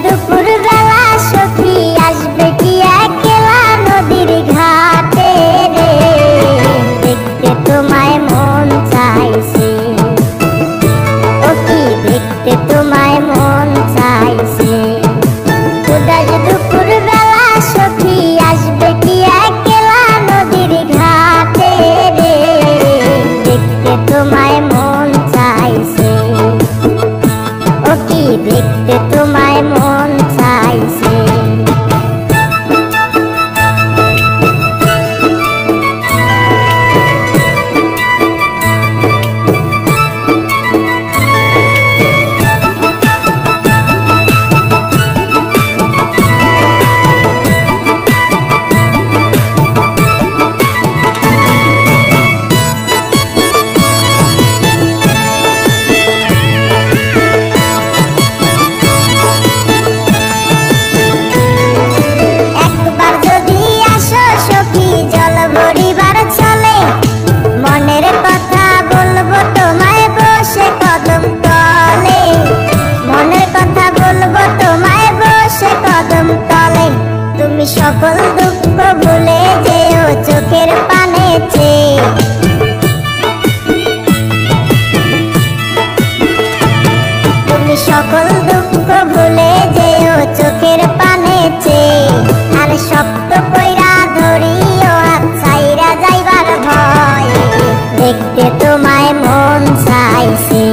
দুপুর বেলা সখী আসবে কি একলা নদীর ঘাটে রে, দেখতে তোমায় মন চাইছে, ও কি দেখতে তোমায় মন চাইছে। দুপুর বেলা সখী আসবে কি একলা নদীর ঘাটে রে, দেখতে তোমায় মন চাইছে, ও কি দেখতে তোমায় মন চাইছে। তুমি সকল দুঃখ ভুলে যেও চোখের পানে চেয়ে, তুমি সকল দুঃখ ভুলে যেও চোখের পানে চেয়ে, আর শক্ত কইরা ধরিও হাত ছাইরা যাইবার ভয়, দেখতে তোমায় মন চাইছে।